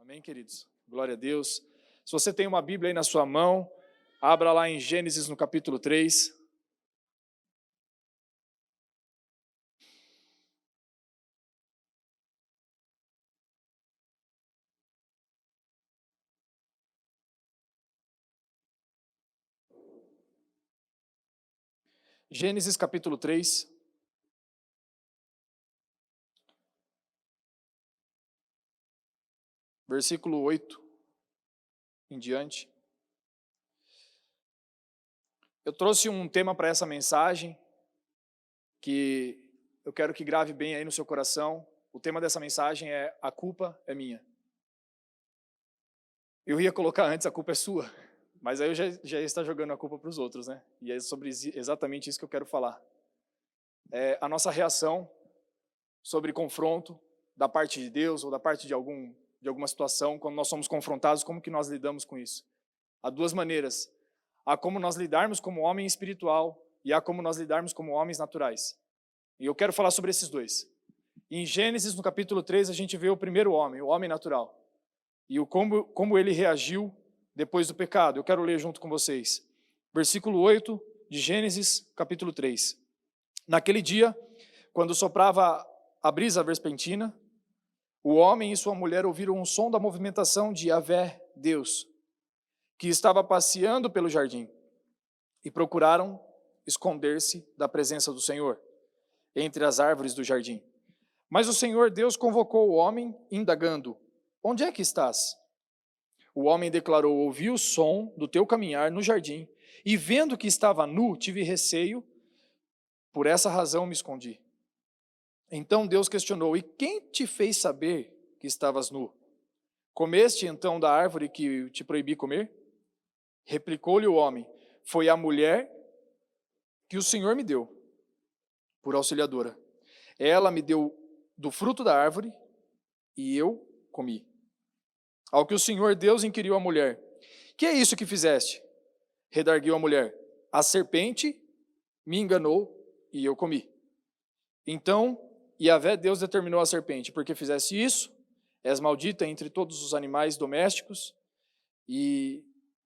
Amém, queridos? Glória a Deus. Se você tem uma Bíblia aí na sua mão, abra lá em Gênesis no capítulo 3. Gênesis capítulo 3. Versículo 8 em diante. Eu trouxe um tema para essa mensagem que eu quero que grave bem aí no seu coração. O tema dessa mensagem é A Culpa é Minha. Eu ia colocar antes A Culpa é Sua, mas aí eu já está jogando a culpa para os outros, né? E é sobre exatamente isso que eu quero falar. É a nossa reação sobre confronto da parte de Deus ou da parte de alguma situação, quando nós somos confrontados, como que nós lidamos com isso? Há duas maneiras. Há como nós lidarmos como homem espiritual e há como nós lidarmos como homens naturais. E eu quero falar sobre esses dois. Em Gênesis, no capítulo 3, a gente vê o primeiro homem, o homem natural. E como ele reagiu depois do pecado. Eu quero ler junto com vocês. Versículo 8 de Gênesis, capítulo 3. Naquele dia, quando soprava a brisa vespertina, o homem e sua mulher ouviram um som da movimentação de Yahvé, Deus, que estava passeando pelo jardim, e procuraram esconder-se da presença do Senhor, entre as árvores do jardim. Mas o Senhor Deus convocou o homem, indagando: onde é que estás? O homem declarou: ouvi o som do teu caminhar no jardim, e vendo que estava nu, tive receio, por essa razão me escondi. Então Deus questionou: e quem te fez saber que estavas nu? Comeste então da árvore que te proibi comer? Replicou-lhe o homem: foi a mulher que o Senhor me deu por auxiliadora. Ela me deu do fruto da árvore e eu comi. Ao que o Senhor Deus inquiriu a mulher: que é isso que fizeste? Redarguiu a mulher: a serpente me enganou e eu comi. Então Yahvé Deus determinou à serpente: porque fizeste isso, és maldita entre todos os animais domésticos e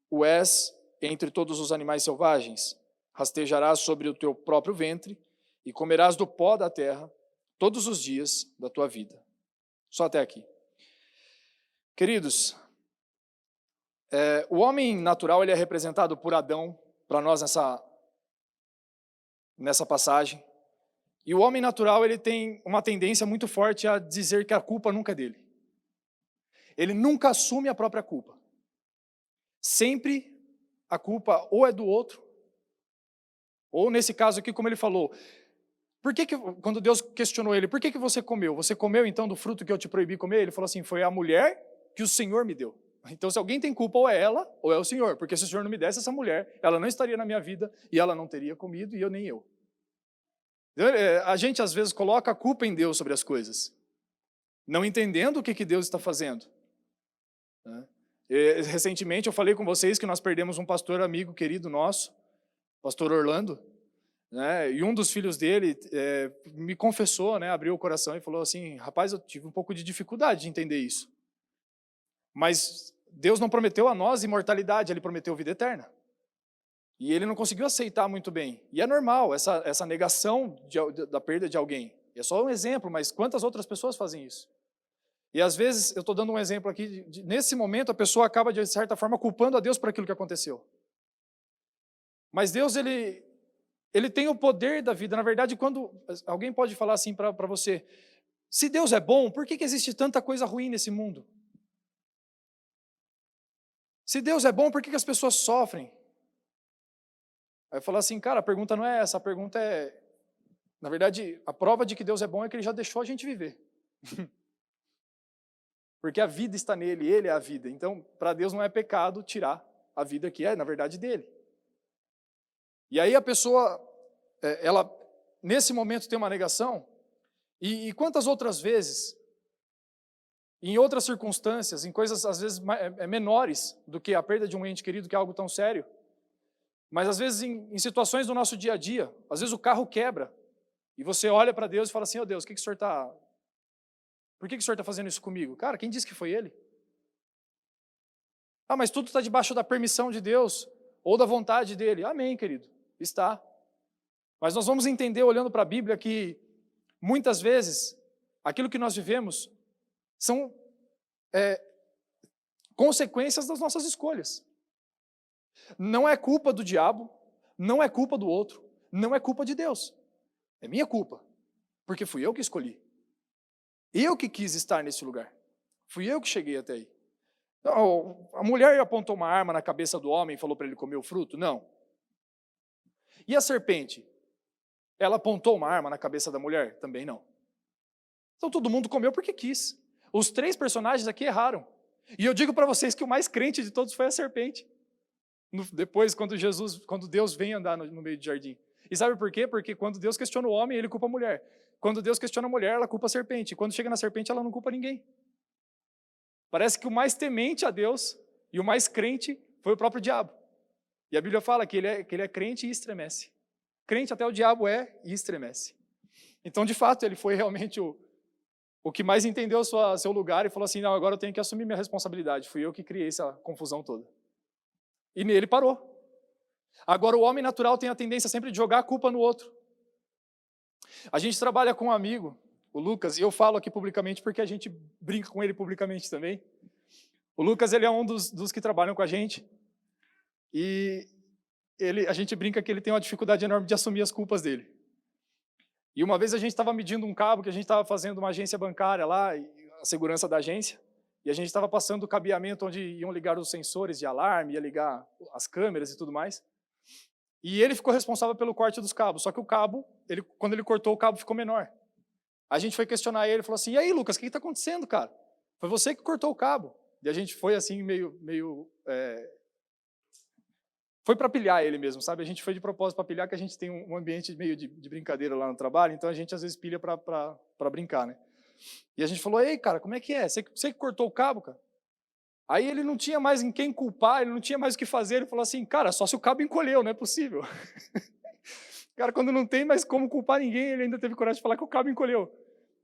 o és entre todos os animais selvagens. Rastejarás sobre o teu próprio ventre e comerás do pó da terra todos os dias da tua vida. Só até aqui. Queridos, o homem natural ele é representado por Adão, para nós nessa passagem. E o homem natural ele tem uma tendência muito forte a dizer que a culpa nunca é dele. Ele nunca assume a própria culpa. Sempre a culpa ou é do outro, ou nesse caso aqui, como ele falou, quando Deus questionou ele: por que você comeu? Você comeu então do fruto que eu te proibi comer? Ele falou assim: foi a mulher que o Senhor me deu. Então se alguém tem culpa, ou é ela, ou é o Senhor, porque se o Senhor não me desse essa mulher, ela não estaria na minha vida, e ela não teria comido, e nem eu. A gente às vezes coloca a culpa em Deus sobre as coisas, não entendendo o que Deus está fazendo. Recentemente eu falei com vocês que nós perdemos um pastor amigo querido nosso, pastor Orlando, né? E um dos filhos dele me confessou, né, abriu o coração e falou assim: rapaz, eu tive um pouco de dificuldade de entender isso. Mas Deus não prometeu a nós imortalidade, Ele prometeu vida eterna. E ele não conseguiu aceitar muito bem. E é normal essa negação da perda de alguém. É só um exemplo, mas quantas outras pessoas fazem isso? E às vezes, eu estou dando um exemplo aqui, nesse momento a pessoa acaba de certa forma culpando a Deus por aquilo que aconteceu. Mas Deus, ele tem o poder da vida. Na verdade, quando alguém pode falar assim para você: se Deus é bom, por que existe tanta coisa ruim nesse mundo? Se Deus é bom, por que as pessoas sofrem? Aí eu falo assim: cara, a pergunta não é essa, a pergunta é, na verdade, a prova de que Deus é bom é que Ele já deixou a gente viver. Porque a vida está nele, Ele é a vida. Então, para Deus não é pecado tirar a vida que é, na verdade, dele. E aí a pessoa, ela, nesse momento tem uma negação, e quantas outras vezes, em outras circunstâncias, em coisas às vezes menores do que a perda de um ente querido, que é algo tão sério, mas às vezes em situações do nosso dia a dia, às vezes o carro quebra, e você olha para Deus e fala assim: oh Deus, por que o Senhor está fazendo isso comigo? Cara, quem disse que foi Ele? Ah, mas tudo está debaixo da permissão de Deus, ou da vontade dele. Amém, querido, está. Mas nós vamos entender, olhando para a Bíblia, que muitas vezes, aquilo que nós vivemos são consequências das nossas escolhas. Não é culpa do diabo, não é culpa do outro, não é culpa de Deus. É minha culpa, porque fui eu que escolhi. Eu que quis estar nesse lugar. Fui eu que cheguei até aí. Não, a mulher apontou uma arma na cabeça do homem e falou para ele comer o fruto? Não. E a serpente? Ela apontou uma arma na cabeça da mulher? Também não. Então todo mundo comeu porque quis. Os 3 personagens aqui erraram. E eu digo para vocês que o mais crente de todos foi a serpente. Depois, quando Deus vem andar no meio do jardim. E sabe por quê? Porque quando Deus questiona o homem, ele culpa a mulher. Quando Deus questiona a mulher, ela culpa a serpente. Quando chega na serpente, ela não culpa ninguém. Parece que o mais temente a Deus e o mais crente foi o próprio diabo. E a Bíblia fala que ele é crente e estremece. Crente até o diabo é e estremece. Então, de fato, ele foi realmente o que mais entendeu seu lugar e falou assim, não, agora eu tenho que assumir minha responsabilidade. Fui eu que criei essa confusão toda. E nele parou. Agora, o homem natural tem a tendência sempre de jogar a culpa no outro. A gente trabalha com um amigo, o Lucas, e eu falo aqui publicamente porque a gente brinca com ele publicamente também. O Lucas, ele é um dos que trabalham com a gente. E a gente brinca que ele tem uma dificuldade enorme de assumir as culpas dele. E uma vez a gente estava medindo um cabo, que a gente estava fazendo uma agência bancária lá, a segurança da agência, e a gente estava passando o cabeamento onde iam ligar os sensores de alarme, ia ligar as câmeras e tudo mais. E ele ficou responsável pelo corte dos cabos, só que o cabo, quando ele cortou, o cabo ficou menor. A gente foi questionar ele, falou assim, e aí, Lucas, o que está acontecendo, cara? Foi você que cortou o cabo. E a gente foi assim, foi para pilhar ele mesmo, sabe? A gente foi de propósito para pilhar, que a gente tem um ambiente meio de brincadeira lá no trabalho, então a gente às vezes pilha para brincar, né? E a gente falou, ei, cara, como é que é? Você que cortou o cabo, cara? Aí ele não tinha mais em quem culpar, ele não tinha mais o que fazer, ele falou assim, cara, só se o cabo encolheu, não é possível. Cara, quando não tem mais como culpar ninguém, ele ainda teve coragem de falar que o cabo encolheu.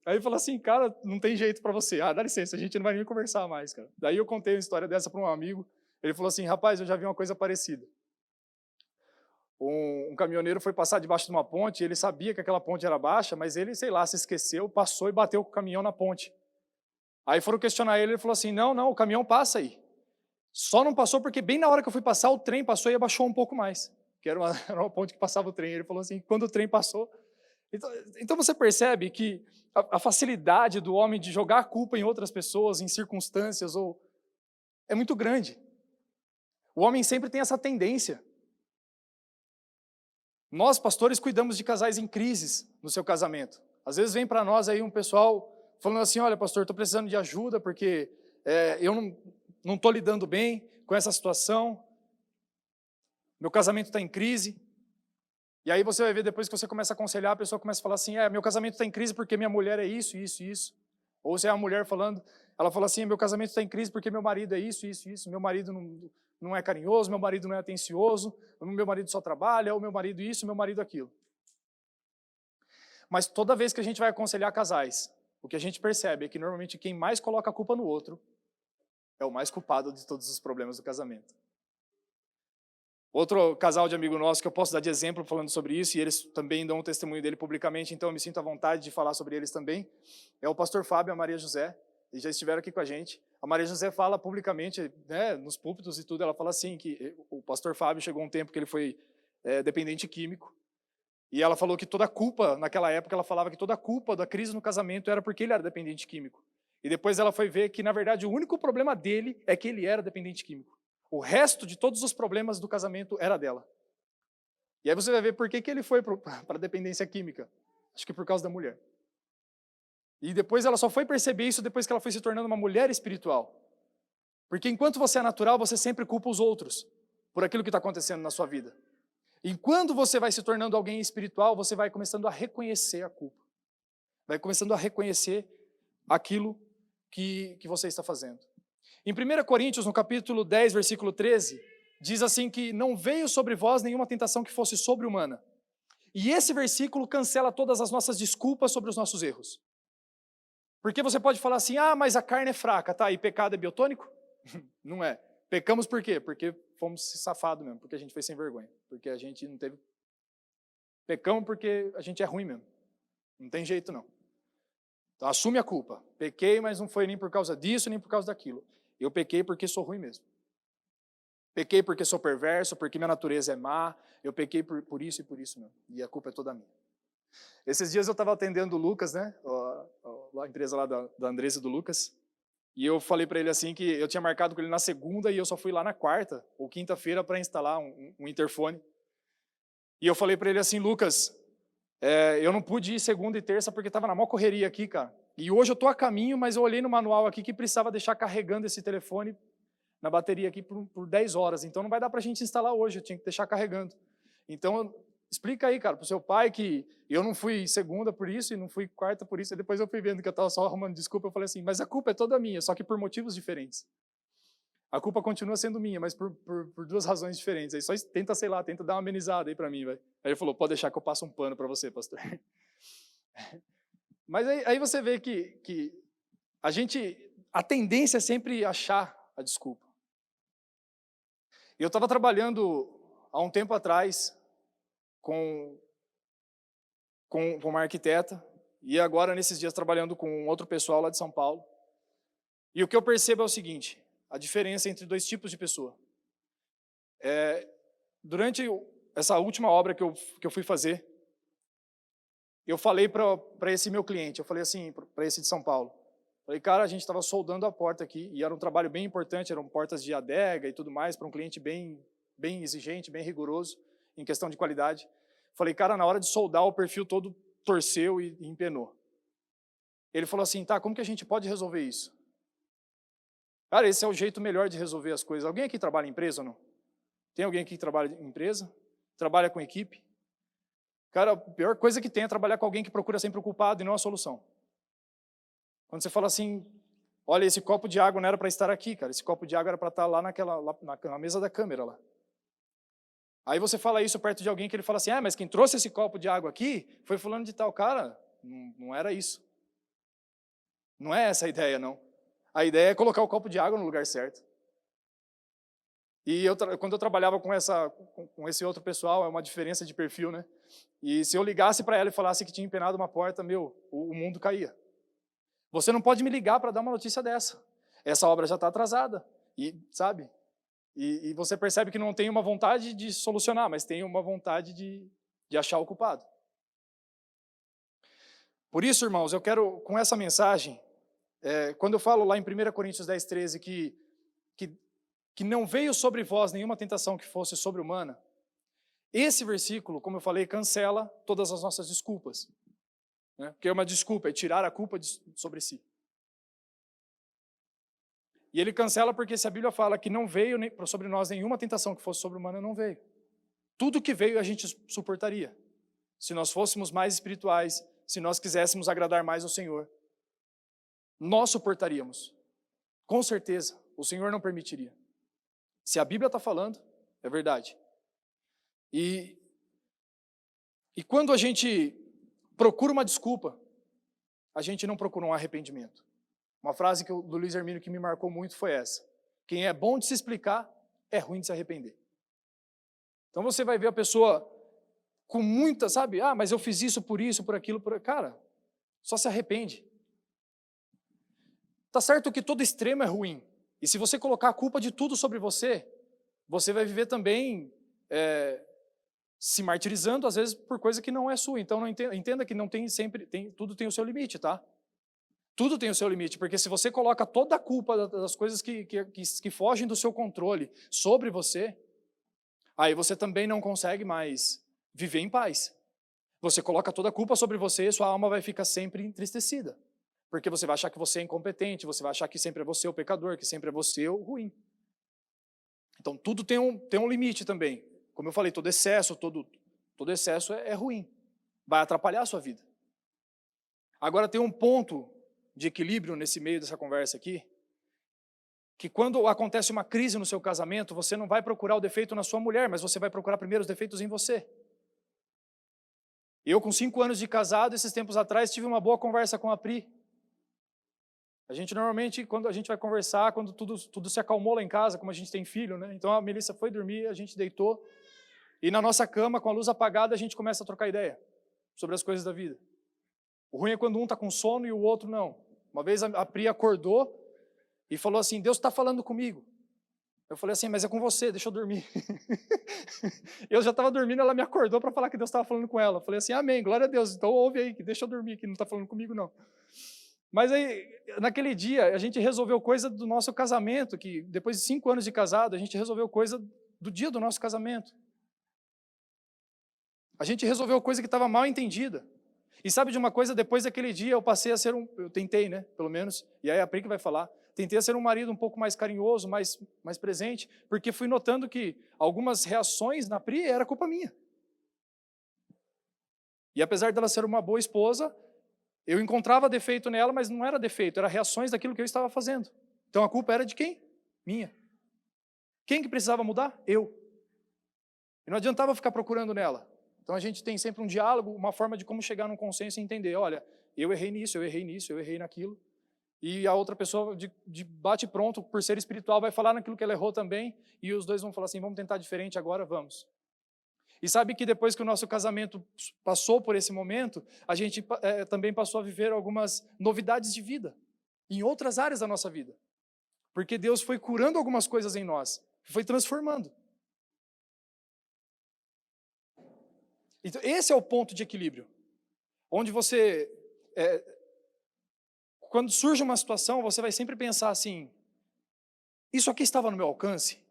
Aí ele falou assim, cara, não tem jeito para você. Ah, dá licença, a gente não vai nem conversar mais, cara. Daí eu contei uma história dessa para um amigo, ele falou assim, rapaz, eu já vi uma coisa parecida. Um caminhoneiro foi passar debaixo de uma ponte, ele sabia que aquela ponte era baixa, mas ele, sei lá, se esqueceu, passou e bateu com o caminhão na ponte. Aí foram questionar ele, ele falou assim, não, o caminhão passa aí. Só não passou porque bem na hora que eu fui passar, o trem passou e abaixou um pouco mais, que era uma ponte que passava o trem. Ele falou assim, quando o trem passou... Então você percebe que a facilidade do homem de jogar a culpa em outras pessoas, em circunstâncias, é muito grande. O homem sempre tem essa tendência. Nós, pastores, cuidamos de casais em crises no seu casamento. Às vezes vem para nós aí um pessoal falando assim, olha, pastor, estou precisando de ajuda porque eu não estou lidando bem com essa situação, meu casamento está em crise. E aí você vai ver, depois que você começa a aconselhar, a pessoa começa a falar assim, meu casamento está em crise porque minha mulher é isso, isso, isso. Ou se é a mulher falando, ela fala assim, meu casamento está em crise porque meu marido é isso, isso, isso, meu marido não é carinhoso, meu marido não é atencioso, meu marido só trabalha, ou meu marido isso, meu marido aquilo. Mas toda vez que a gente vai aconselhar casais, o que a gente percebe é que normalmente quem mais coloca a culpa no outro é o mais culpado de todos os problemas do casamento. Outro casal de amigo nosso que eu posso dar de exemplo falando sobre isso, e eles também dão um testemunho dele publicamente, então eu me sinto à vontade de falar sobre eles também, é o pastor Fábio e a Maria José, eles já estiveram aqui com a gente. A Maria José fala publicamente, né, nos púlpitos e tudo, ela fala assim, que o pastor Fábio chegou um tempo que ele foi dependente químico, e ela falou que toda a culpa, naquela época, ela falava que toda a culpa da crise no casamento era porque ele era dependente químico. E depois ela foi ver que, na verdade, o único problema dele é que ele era dependente químico. O resto de todos os problemas do casamento era dela. E aí você vai ver por que ele foi para a dependência química. Acho que por causa da mulher. E depois ela só foi perceber isso depois que ela foi se tornando uma mulher espiritual. Porque enquanto você é natural, você sempre culpa os outros por aquilo que está acontecendo na sua vida. E quando você vai se tornando alguém espiritual, você vai começando a reconhecer a culpa. Vai começando a reconhecer aquilo que você está fazendo. Em 1 Coríntios, no capítulo 10, versículo 13, diz assim que não veio sobre vós nenhuma tentação que fosse sobre-humana. E esse versículo cancela todas as nossas desculpas sobre os nossos erros. Porque você pode falar assim, mas a carne é fraca, tá? E pecado é biotônico? Não é. Pecamos por quê? Porque fomos safados mesmo, porque a gente foi sem vergonha, porque a gente não teve... Pecamos porque a gente é ruim mesmo, não tem jeito não. Então assume a culpa. Pequei, mas não foi nem por causa disso, nem por causa daquilo. Eu pequei porque sou ruim mesmo. Pequei porque sou perverso, porque minha natureza é má, eu pequei por isso e por isso mesmo, e a culpa é toda minha. Esses dias eu estava atendendo o Lucas, né, a empresa lá da Andressa e do Lucas, e eu falei para ele assim que eu tinha marcado com ele na segunda e eu só fui lá na quarta ou quinta-feira para instalar um interfone. E eu falei para ele assim, Lucas, eu não pude ir segunda e terça porque estava na maior correria aqui, cara. E hoje eu estou a caminho, mas eu olhei no manual aqui que precisava deixar carregando esse telefone na bateria aqui por 10 horas. Então não vai dar para a gente instalar hoje, eu tinha que deixar carregando. Então explica aí, cara, para o seu pai que eu não fui segunda por isso e não fui quarta por isso. E depois eu fui vendo que eu estava só arrumando desculpa, eu falei assim, mas a culpa é toda minha, só que por motivos diferentes. A culpa continua sendo minha, mas por duas razões diferentes. Aí só tenta, sei lá, tenta dar uma amenizada aí para mim, vai. Aí ele falou, pode deixar que eu passo um pano para você, pastor. Mas aí você vê que a tendência é sempre achar a desculpa. Eu estava trabalhando há um tempo atrás com uma arquiteta, e agora, nesses dias, trabalhando com outro pessoal lá de São Paulo. E o que eu percebo é o seguinte, a diferença entre dois tipos de pessoa. Durante essa última obra que eu fui fazer, eu falei para esse meu cliente, eu falei assim, para esse de São Paulo, falei, cara, a gente estava soldando a porta aqui, e era um trabalho bem importante, eram portas de adega e tudo mais, para um cliente bem exigente, bem rigoroso, em questão de qualidade. Falei, cara, na hora de soldar, o perfil todo torceu e empenou. Ele falou assim, tá, como que a gente pode resolver isso? Cara, esse é o jeito melhor de resolver as coisas. Alguém aqui trabalha em empresa ou não? Tem alguém aqui que trabalha em empresa? Trabalha com equipe? Cara, a pior coisa que tem é trabalhar com alguém que procura sempre o culpado e não a solução. Quando você fala assim, olha, esse copo de água não era para estar aqui, cara, esse copo de água era para estar lá na mesa da câmera lá. Aí você fala isso perto de alguém que ele fala assim, mas quem trouxe esse copo de água aqui foi fulano de tal. Cara, não era isso. Não é essa a ideia, não. A ideia é colocar o copo de água no lugar certo. E quando eu trabalhava com esse outro pessoal, é uma diferença de perfil, né? E se eu ligasse para ela e falasse que tinha empenado uma porta, o mundo caía. Você não pode me ligar para dar uma notícia dessa. Essa obra já está atrasada, e sabe? E você percebe que não tem uma vontade de solucionar, mas tem uma vontade de achar o culpado. Por isso, irmãos, eu quero, com essa mensagem, quando eu falo lá em 1 Coríntios 10, 13, que não veio sobre vós nenhuma tentação que fosse sobre-humana, esse versículo, como eu falei, cancela todas as nossas desculpas. Né? Porque é uma desculpa, é tirar a culpa sobre si. E ele cancela porque se a Bíblia fala que não veio sobre nós nenhuma tentação que fosse sobre-humana, não veio. Tudo que veio a gente suportaria. Se nós fôssemos mais espirituais, se nós quiséssemos agradar mais ao Senhor, nós suportaríamos. Com certeza, o Senhor não permitiria. Se a Bíblia está falando, é verdade. E quando a gente procura uma desculpa, a gente não procura um arrependimento. Uma frase do Luiz Hermínio que me marcou muito foi essa. Quem é bom de se explicar, é ruim de se arrepender. Então você vai ver a pessoa com muita, sabe? Mas eu fiz isso, por aquilo, Cara, só se arrepende. Tá certo que todo extremo é ruim. E se você colocar a culpa de tudo sobre você, você vai viver também se martirizando, às vezes, por coisa que não é sua. Então, entenda que não tem sempre, tudo tem o seu limite, tá? Tudo tem o seu limite, porque se você coloca toda a culpa das coisas que fogem do seu controle sobre você, aí você também não consegue mais viver em paz. Você coloca toda a culpa sobre você e sua alma vai ficar sempre entristecida. Porque você vai achar que você é incompetente, você vai achar que sempre é você o pecador, que sempre é você o ruim. Então tudo tem um limite também. Como eu falei, todo excesso é ruim. Vai atrapalhar a sua vida. Agora tem um ponto de equilíbrio nesse meio dessa conversa aqui, que quando acontece uma crise no seu casamento, você não vai procurar o defeito na sua mulher, mas você vai procurar primeiro os defeitos em você. Eu, com 5 anos de casado, esses tempos atrás, tive uma boa conversa com a Pri. A gente normalmente, quando a gente vai conversar, quando tudo se acalmou lá em casa, como a gente tem filho, né? Então a Melissa foi dormir, a gente deitou, e na nossa cama, com a luz apagada, a gente começa a trocar ideia sobre as coisas da vida. O ruim é quando um está com sono e o outro não. Uma vez a Pri acordou e falou assim, Deus está falando comigo. Eu falei assim, mas é com você, deixa eu dormir. Eu já estava dormindo, ela me acordou para falar que Deus estava falando com ela. Eu falei assim, amém, glória a Deus, então ouve aí, que deixa eu dormir, que não está falando comigo não. Mas aí, naquele dia, a gente resolveu coisa do nosso casamento, que depois de 5 anos de casado, a gente resolveu coisa do dia do nosso casamento. A gente resolveu coisa que estava mal entendida. E sabe de uma coisa, depois daquele dia eu passei a ser eu tentei, né, pelo menos, e aí a Pri que vai falar, tentei a ser um marido um pouco mais carinhoso, mais presente, porque fui notando que algumas reações na Pri era culpa minha. E apesar dela ser uma boa esposa, eu encontrava defeito nela, mas não era defeito, era reações daquilo que eu estava fazendo. Então a culpa era de quem? Minha. Quem que precisava mudar? Eu. E não adiantava ficar procurando nela. Então a gente tem sempre um diálogo, uma forma de como chegar num consenso e entender, olha, eu errei nisso, eu errei nisso, eu errei naquilo. E a outra pessoa, de bate pronto, por ser espiritual, vai falar naquilo que ela errou também, e os dois vão falar assim, vamos tentar diferente agora, vamos. E sabe que depois que o nosso casamento passou por esse momento, a gente também passou a viver algumas novidades de vida, em outras áreas da nossa vida. Porque Deus foi curando algumas coisas em nós, foi transformando. Então, esse é o ponto de equilíbrio, onde você, quando surge uma situação, você vai sempre pensar assim, isso aqui estava no meu alcance?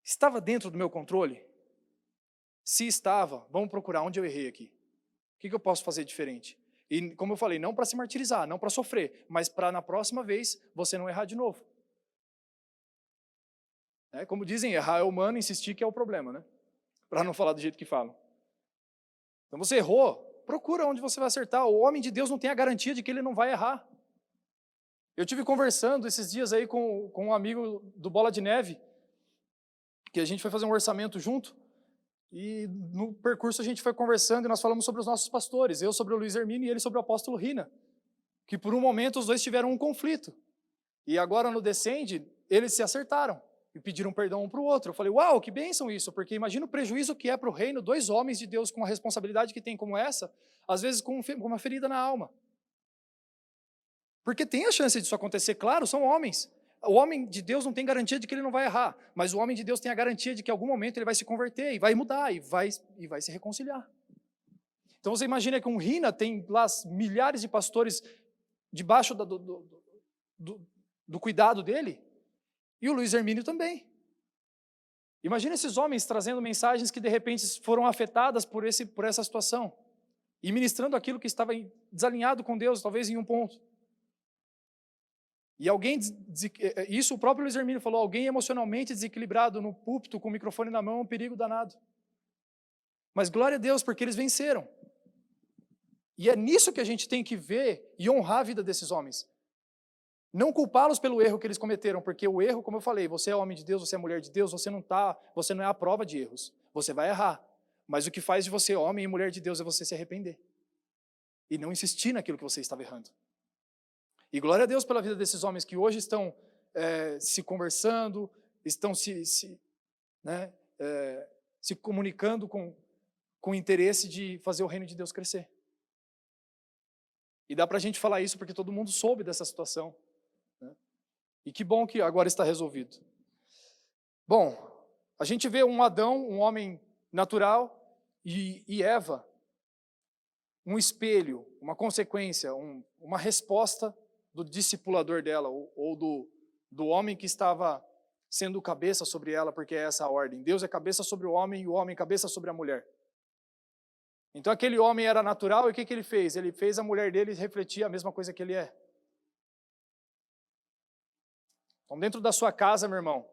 Estava dentro do meu controle? Se estava, vamos procurar onde eu errei aqui. O que eu posso fazer diferente? E como eu falei, não para se martirizar, não para sofrer, mas para na próxima vez você não errar de novo. Como dizem, errar é humano, insistir que é o problema, né? Para não falar do jeito que falam. Então você errou, procura onde você vai acertar. O homem de Deus não tem a garantia de que ele não vai errar. Eu tive conversando esses dias aí com um amigo do Bola de Neve, que a gente foi fazer um orçamento junto, e no percurso a gente foi conversando e nós falamos sobre os nossos pastores, eu sobre o Luiz Hermínio e ele sobre o apóstolo Rina, que por um momento os dois tiveram um conflito. E agora no Descende, eles se acertaram e pediram perdão um para o outro. Eu falei, uau, que bênção isso, porque imagina o prejuízo que é para o reino, 2 homens de Deus com a responsabilidade que tem como essa, às vezes com uma ferida na alma. Porque tem a chance disso acontecer, claro, são homens. O homem de Deus não tem garantia de que ele não vai errar, mas o homem de Deus tem a garantia de que em algum momento ele vai se converter, e vai mudar, e vai se reconciliar. Então você imagina que um Rina tem lá milhares de pastores debaixo do cuidado dele, e o Luiz Hermínio também. Imagina esses homens trazendo mensagens que de repente foram afetadas por essa situação, e ministrando aquilo que estava desalinhado com Deus, talvez em um ponto. E alguém, isso o próprio Luiz Hermínio falou, alguém emocionalmente desequilibrado no púlpito com o microfone na mão é um perigo danado. Mas glória a Deus, porque eles venceram. E é nisso que a gente tem que ver e honrar a vida desses homens. Não culpá-los pelo erro que eles cometeram, porque o erro, como eu falei, você é homem de Deus, você é mulher de Deus, você não é a prova de erros. Você vai errar. Mas o que faz de você homem e mulher de Deus é você se arrepender. E não insistir naquilo que você estava errando. E glória a Deus pela vida desses homens que hoje estão se conversando, estão se comunicando com o interesse de fazer o reino de Deus crescer. E dá para a gente falar isso porque todo mundo soube dessa situação. Né? E que bom que agora está resolvido. Bom, a gente vê um Adão, um homem natural, e Eva, um espelho, uma consequência, uma resposta do discipulador dela, ou do homem que estava sendo cabeça sobre ela, porque é essa a ordem. Deus é cabeça sobre o homem e o homem cabeça sobre a mulher. Então aquele homem era natural e o que ele fez? Ele fez a mulher dele refletir a mesma coisa que ele é. Então dentro da sua casa, meu irmão,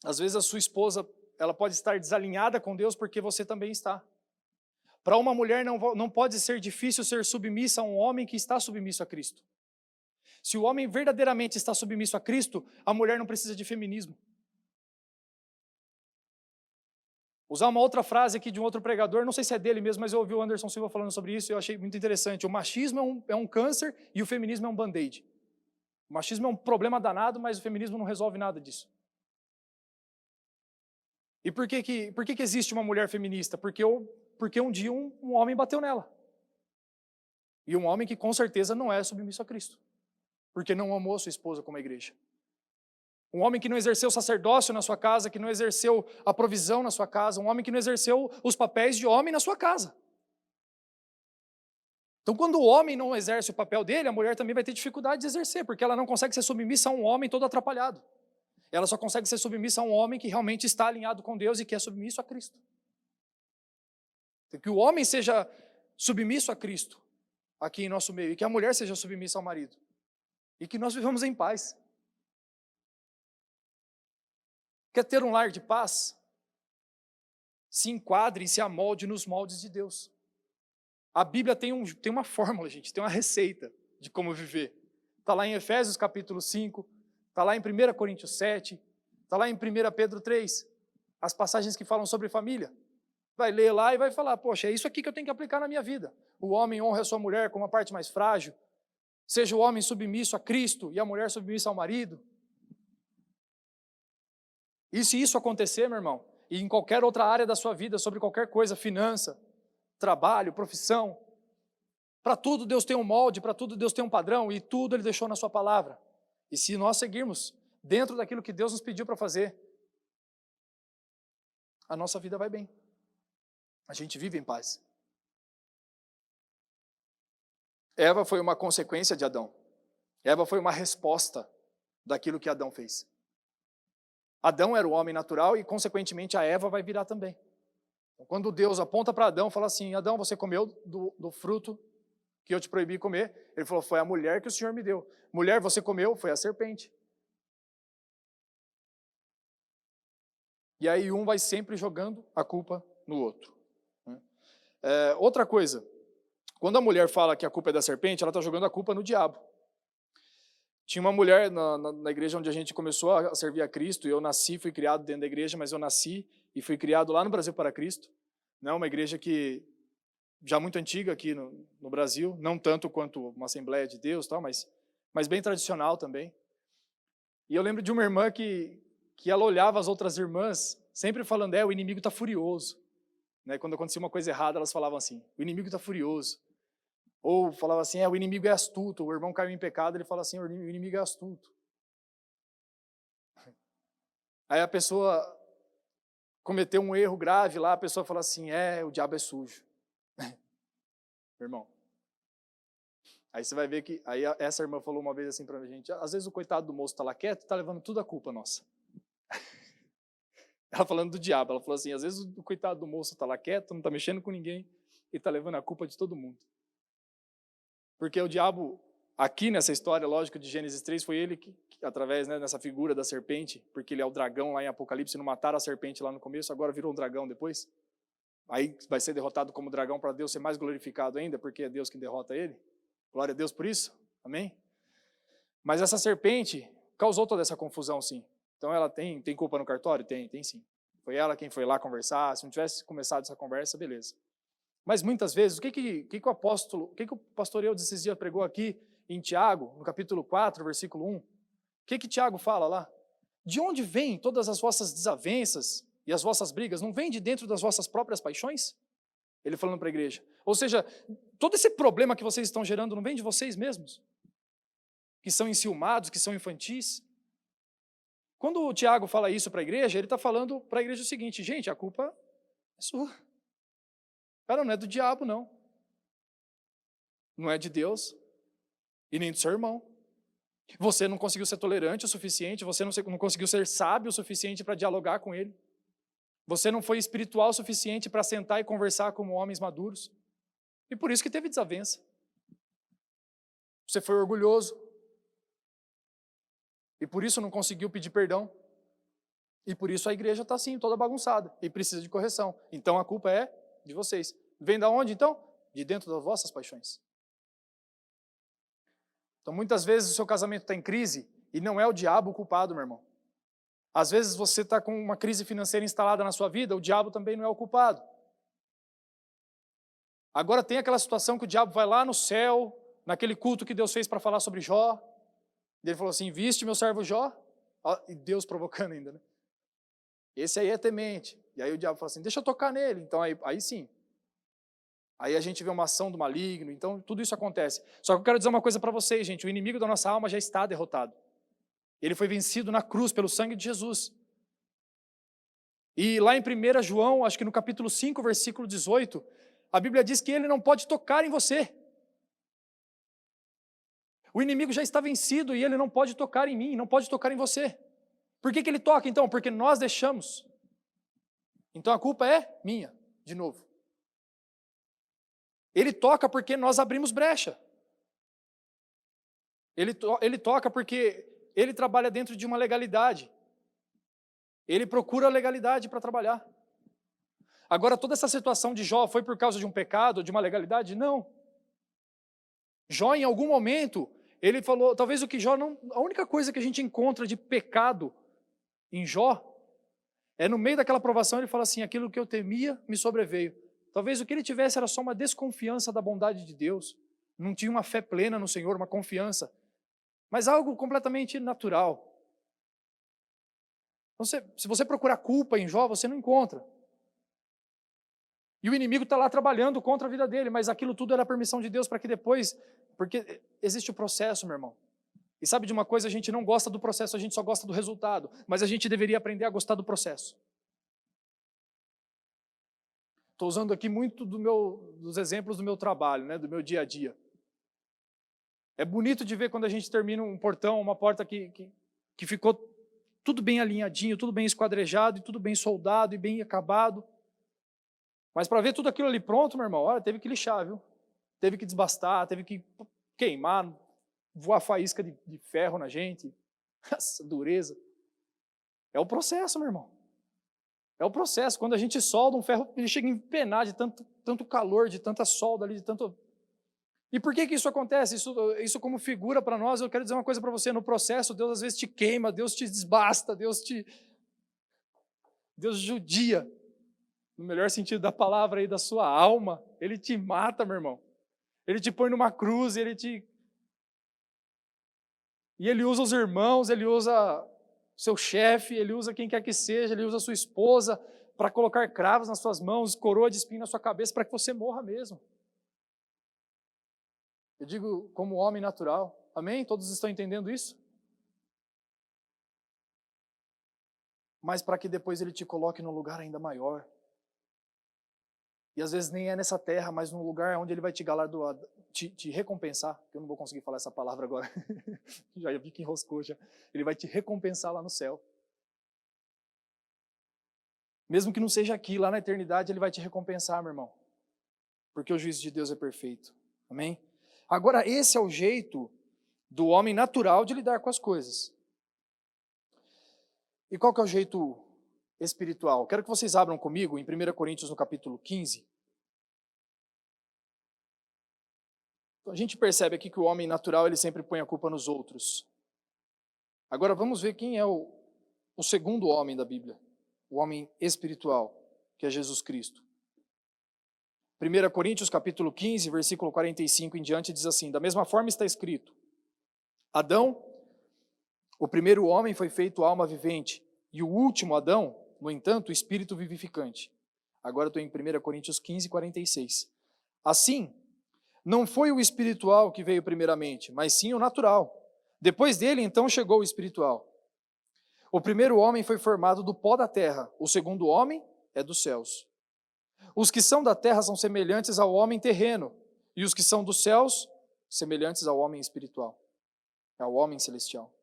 às vezes a sua esposa, ela pode estar desalinhada com Deus porque você também está. Para uma mulher não pode ser difícil ser submissa a um homem que está submisso a Cristo. Se o homem verdadeiramente está submisso a Cristo, a mulher não precisa de feminismo. Usar uma outra frase aqui de um outro pregador, não sei se é dele mesmo, mas eu ouvi o Anderson Silva falando sobre isso e eu achei muito interessante. O machismo é um câncer e o feminismo é um band-aid. O machismo é um problema danado, mas o feminismo não resolve nada disso. E por que existe uma mulher feminista? Porque um dia um homem bateu nela. E um homem que com certeza não é submisso a Cristo. Porque não amou a sua esposa como a igreja. Um homem que não exerceu o sacerdócio na sua casa, que não exerceu a provisão na sua casa, um homem que não exerceu os papéis de homem na sua casa. Então, quando o homem não exerce o papel dele, a mulher também vai ter dificuldade de exercer, porque ela não consegue ser submissa a um homem todo atrapalhado. Ela só consegue ser submissa a um homem que realmente está alinhado com Deus e que é submisso a Cristo. Então, que o homem seja submisso a Cristo aqui em nosso meio, e que a mulher seja submissa ao marido. E que nós vivamos em paz. Quer ter um lar de paz? Se enquadre e se amolde nos moldes de Deus. A Bíblia tem uma fórmula, gente, tem uma receita de como viver. Está lá em Efésios capítulo 5, está lá em 1 Coríntios 7, está lá em 1 Pedro 3, as passagens que falam sobre família. Vai ler lá e vai falar, poxa, é isso aqui que eu tenho que aplicar na minha vida. O homem honra a sua mulher como a parte mais frágil, seja o homem submisso a Cristo e a mulher submissa ao marido. E se isso acontecer, meu irmão, e em qualquer outra área da sua vida, sobre qualquer coisa, finança, trabalho, profissão, para tudo Deus tem um molde, para tudo Deus tem um padrão, e tudo Ele deixou na sua palavra. E se nós seguirmos dentro daquilo que Deus nos pediu para fazer, a nossa vida vai bem. A gente vive em paz. Eva foi uma consequência de Adão. Eva foi uma resposta daquilo que Adão fez. Adão era o homem natural e, consequentemente, a Eva vai virar também. Então, quando Deus aponta para Adão e fala assim, Adão, você comeu do fruto que eu te proibi comer? Ele falou, foi a mulher que o Senhor me deu. Mulher, você comeu? Foi a serpente. E aí um vai sempre jogando a culpa no outro. Outra coisa, quando a mulher fala que a culpa é da serpente, ela está jogando a culpa no diabo. Tinha uma mulher na igreja onde a gente começou a servir a Cristo, e eu nasci, fui criado dentro da igreja, mas eu nasci e fui criado lá no Brasil para Cristo, né? Uma igreja que já muito antiga aqui no Brasil, não tanto quanto uma Assembleia de Deus, tal, mas bem tradicional também. E eu lembro de uma irmã que ela olhava as outras irmãs, sempre falando, o inimigo está furioso. Né? Quando acontecia uma coisa errada, elas falavam assim, o inimigo está furioso. Ou falava assim, o inimigo é astuto, o irmão caiu em pecado, ele fala assim, o inimigo é astuto. Aí a pessoa cometeu um erro grave lá, a pessoa fala assim, o diabo é sujo. Meu irmão. Aí você vai ver que, aí essa irmã falou uma vez assim pra gente, às vezes o coitado do moço está lá quieto, está levando tudo a culpa nossa. Ela falando do diabo, ela falou assim, às vezes o coitado do moço está lá quieto, não está mexendo com ninguém, e está levando a culpa de todo mundo. Porque o diabo, aqui nessa história, lógico, de Gênesis 3, foi ele que através, né, dessa figura da serpente, porque ele é o dragão lá em Apocalipse, não mataram a serpente lá no começo, agora virou um dragão depois. Aí vai ser derrotado como dragão para Deus ser mais glorificado ainda, porque é Deus quem derrota ele. Glória a Deus por isso, amém? Mas essa serpente causou toda essa confusão, sim. Então ela tem culpa no cartório? Tem sim. Foi ela quem foi lá conversar, se não tivesse começado essa conversa, beleza. Mas muitas vezes, o que o pastor Eudes esses dias pregou aqui em Tiago, no capítulo 4, versículo 1? O que Tiago fala lá? De onde vêm todas as vossas desavenças e as vossas brigas? Não vem de dentro das vossas próprias paixões? Ele falando para a igreja. Ou seja, todo esse problema que vocês estão gerando não vem de vocês mesmos? Que são enciumados, que são infantis? Quando o Tiago fala isso para a igreja, ele está falando para a igreja o seguinte, gente, a culpa é sua. Cara, não é do diabo, não. Não é de Deus e nem do seu irmão. Você não conseguiu ser tolerante o suficiente, você não conseguiu ser sábio o suficiente para dialogar com ele. Você não foi espiritual o suficiente para sentar e conversar como homens maduros. E por isso que teve desavença. Você foi orgulhoso. E por isso não conseguiu pedir perdão. E por isso a igreja está assim, toda bagunçada. E precisa de correção. Então a culpa é de vocês. Vem da onde, então? De dentro das vossas paixões. Então, muitas vezes o seu casamento está em crise e não é o diabo o culpado, meu irmão. Às vezes você está com uma crise financeira instalada na sua vida, o diabo também não é o culpado. Agora tem aquela situação que o diabo vai lá no céu, naquele culto que Deus fez para falar sobre Jó, e ele falou assim, viste meu servo Jó? Ó, e Deus provocando ainda, né? Esse aí é temente. E aí o diabo fala assim, deixa eu tocar nele. Então aí sim. Aí a gente vê uma ação do maligno, então tudo isso acontece. Só que eu quero dizer uma coisa para vocês, gente, o inimigo da nossa alma já está derrotado. Ele foi vencido na cruz pelo sangue de Jesus. E lá em 1 João, acho que no capítulo 5, versículo 18, a Bíblia diz que ele não pode tocar em você. O inimigo já está vencido e ele não pode tocar em mim, não pode tocar em você. Por que ele toca então? Porque nós deixamos. Então a culpa é minha, de novo. Ele toca porque nós abrimos brecha. Ele toca porque ele trabalha dentro de uma legalidade. Ele procura legalidade para trabalhar. Agora, toda essa situação de Jó foi por causa de um pecado, de uma legalidade? Não. Jó, em algum momento, ele falou, talvez o que Jó não... A única coisa que a gente encontra de pecado em Jó é no meio daquela provação, ele fala assim, aquilo que eu temia me sobreveio. Talvez o que ele tivesse era só uma desconfiança da bondade de Deus. Não tinha uma fé plena no Senhor, uma confiança. Mas algo completamente natural. Então, se você procurar culpa em Jó, você não encontra. E o inimigo está lá trabalhando contra a vida dele, mas aquilo tudo era a permissão de Deus para que depois... Porque existe o processo, meu irmão. E sabe de uma coisa, a gente não gosta do processo, a gente só gosta do resultado. Mas a gente deveria aprender a gostar do processo. Estou usando aqui muito dos exemplos do meu trabalho, né, do meu dia a dia. É bonito de ver quando a gente termina um portão, uma porta que ficou tudo bem alinhadinho, tudo bem esquadrejado, e tudo bem soldado e bem acabado. Mas para ver tudo aquilo ali pronto, meu irmão, olha, teve que lixar, viu? Teve que desbastar, teve que queimar, voar faísca de ferro na gente. Essa dureza. É o processo, meu irmão. É o processo. Quando a gente solda um ferro, ele chega a empenar de tanto calor, de tanta solda ali, de tanto... E por que isso acontece? Isso como figura para nós, eu quero dizer uma coisa para você, no processo, Deus às vezes te queima, Deus te desbasta, Deus judia, no melhor sentido da palavra aí, da sua alma, Ele te mata, meu irmão. Ele te põe numa cruz, E Ele usa os irmãos, Ele usa seu chefe, Ele usa quem quer que seja, Ele usa sua esposa para colocar cravos nas suas mãos, coroa de espinho na sua cabeça, para que você morra mesmo. Eu digo como homem natural. Amém? Todos estão entendendo isso? Mas para que depois Ele te coloque num lugar ainda maior. E às vezes nem é nessa terra, mas num lugar onde Ele vai te galardoar, te recompensar, que eu não vou conseguir falar essa palavra agora, já vi que enroscou já. Ele vai te recompensar lá no céu. Mesmo que não seja aqui, lá na eternidade Ele vai te recompensar, meu irmão. Porque o juízo de Deus é perfeito. Amém? Agora, esse é o jeito do homem natural de lidar com as coisas. E qual que é o jeito espiritual? Quero que vocês abram comigo em 1 Coríntios, no capítulo 15. Então, a gente percebe aqui que o homem natural, ele sempre põe a culpa nos outros. Agora vamos ver quem é o segundo homem da Bíblia. O homem espiritual, que é Jesus Cristo. 1 Coríntios capítulo 15, versículo 45 em diante, diz assim, da mesma forma está escrito, Adão, o primeiro homem foi feito alma vivente, e o último Adão, no entanto, espírito vivificante. Agora estou em 1 Coríntios 15, 46. Assim, não foi o espiritual que veio primeiramente, mas sim o natural. Depois dele, então, chegou o espiritual. O primeiro homem foi formado do pó da terra, o segundo homem é dos céus. Os que são da terra são semelhantes ao homem terreno, e os que são dos céus, semelhantes ao homem espiritual, ao homem celestial.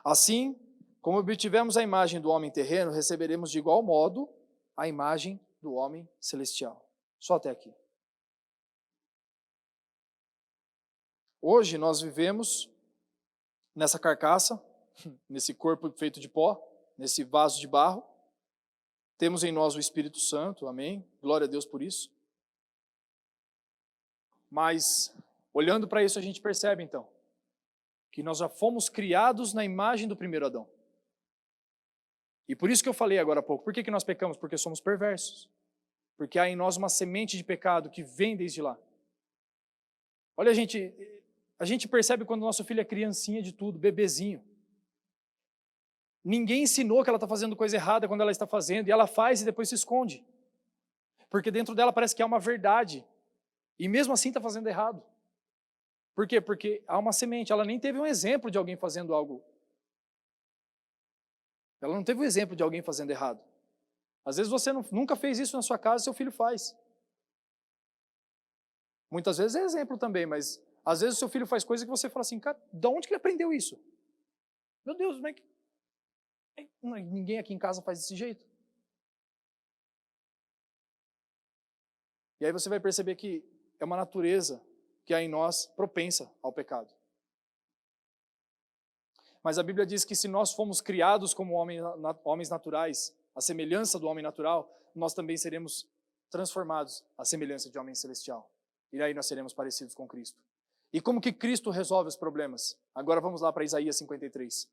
Assim, como obtivemos a imagem do homem terreno, receberemos de igual modo a imagem do homem celestial. Só até aqui. Hoje nós vivemos nessa carcaça, nesse corpo feito de pó, nesse vaso de barro. Temos em nós o Espírito Santo, amém? Glória a Deus por isso. Mas, olhando para isso, a gente percebe então, que nós já fomos criados na imagem do primeiro Adão. E por isso que eu falei agora há pouco, por que nós pecamos? Porque somos perversos. Porque há em nós uma semente de pecado que vem desde lá. Olha, a gente percebe quando o nosso filho é criancinha de tudo, bebezinho. Ninguém ensinou que ela está fazendo coisa errada quando ela está fazendo, e ela faz e depois se esconde. Porque dentro dela parece que há uma verdade, e mesmo assim está fazendo errado. Por quê? Porque há uma semente, ela nem teve um exemplo de alguém fazendo algo. Ela não teve um exemplo de alguém fazendo errado. Às vezes você nunca fez isso na sua casa, seu filho faz. Muitas vezes é exemplo também, mas às vezes o seu filho faz coisa que você fala assim, cara, de onde que ele aprendeu isso? Meu Deus, como é que... Ninguém aqui em casa faz desse jeito. E aí você vai perceber que é uma natureza que há em nós propensa ao pecado. Mas a Bíblia diz que se nós fomos criados como homens naturais, a semelhança do homem natural, nós também seremos transformados à semelhança de homem celestial. E aí nós seremos parecidos com Cristo. E como que Cristo resolve os problemas? Agora vamos lá para Isaías 53.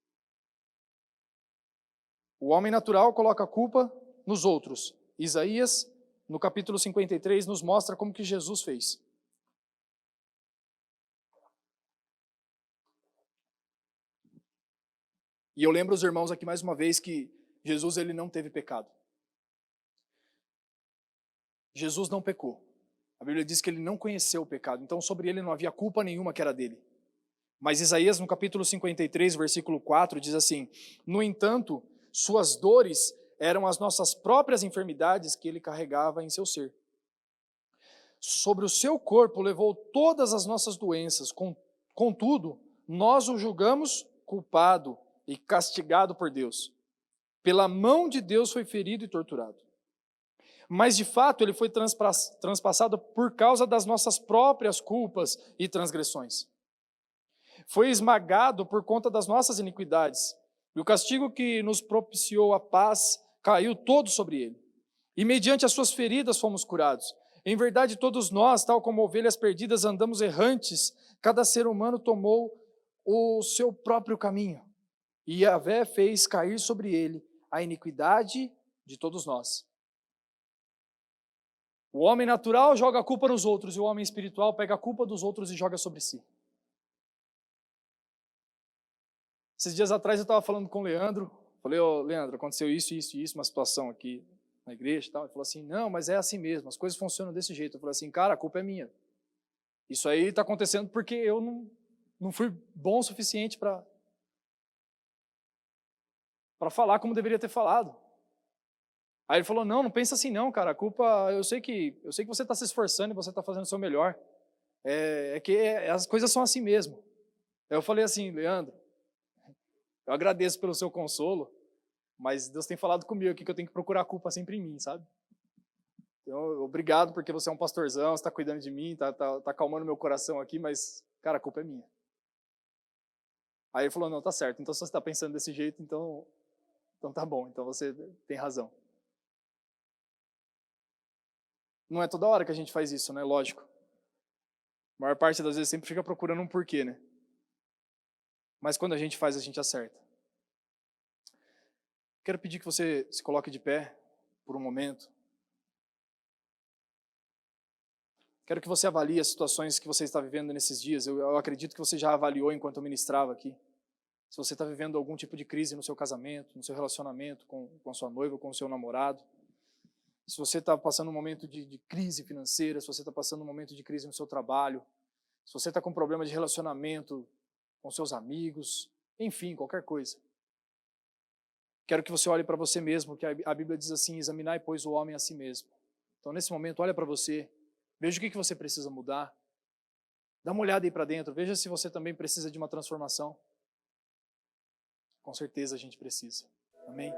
O homem natural coloca a culpa nos outros. Isaías, no capítulo 53, nos mostra como que Jesus fez. E eu lembro os irmãos aqui mais uma vez que Jesus ele não teve pecado. Jesus não pecou. A Bíblia diz que ele não conheceu o pecado, então sobre ele não havia culpa nenhuma que era dele. Mas Isaías no capítulo 53, versículo 4, diz assim: no entanto, suas dores eram as nossas próprias enfermidades que ele carregava em seu ser. Sobre o seu corpo levou todas as nossas doenças, contudo, nós o julgamos culpado e castigado por Deus. Pela mão de Deus foi ferido e torturado. Mas de fato ele foi transpassado por causa das nossas próprias culpas e transgressões. Foi esmagado por conta das nossas iniquidades. E o castigo que nos propiciou a paz caiu todo sobre ele. E mediante as suas feridas fomos curados. Em verdade, todos nós, tal como ovelhas perdidas, andamos errantes. Cada ser humano tomou o seu próprio caminho. E Yahvé fez cair sobre ele a iniquidade de todos nós. O homem natural joga a culpa nos outros, e o homem espiritual pega a culpa dos outros e joga sobre si. Esses dias atrás eu estava falando com o Leandro, falei, Leandro, aconteceu isso, isso e isso, uma situação aqui na igreja e tal. Ele falou assim, não, mas é assim mesmo, as coisas funcionam desse jeito. Eu falei assim, cara, a culpa é minha. Isso aí está acontecendo porque eu não fui bom o suficiente para falar como deveria ter falado. Aí ele falou, não pensa assim não, cara, a culpa, eu sei que você está se esforçando e você está fazendo o seu melhor. As coisas são assim mesmo. Aí eu falei assim, Leandro, eu agradeço pelo seu consolo, mas Deus tem falado comigo aqui que eu tenho que procurar a culpa sempre em mim, sabe? Então, obrigado porque você é um pastorzão, você está cuidando de mim, tá acalmando meu coração aqui, mas, cara, a culpa é minha. Aí ele falou, não, tá certo, então se você está pensando desse jeito, então tá bom, então você tem razão. Não é toda hora que a gente faz isso, né? Lógico. A maior parte das vezes sempre fica procurando um porquê, né? Mas quando a gente faz, a gente acerta. Quero pedir que você se coloque de pé por um momento. Quero que você avalie as situações que você está vivendo nesses dias. Eu acredito que você já avaliou enquanto eu ministrava aqui. Se você está vivendo algum tipo de crise no seu casamento, no seu relacionamento com a sua noiva, com o seu namorado. Se você está passando um momento de crise financeira, se você está passando um momento de crise no seu trabalho, se você está com problema de relacionamento com seus amigos, enfim, qualquer coisa. Quero que você olhe para você mesmo, que a Bíblia diz assim, examinai, pois, o homem a si mesmo. Então, nesse momento, olha para você, veja o que você precisa mudar, dá uma olhada aí para dentro, veja se você também precisa de uma transformação. Com certeza a gente precisa. Amém?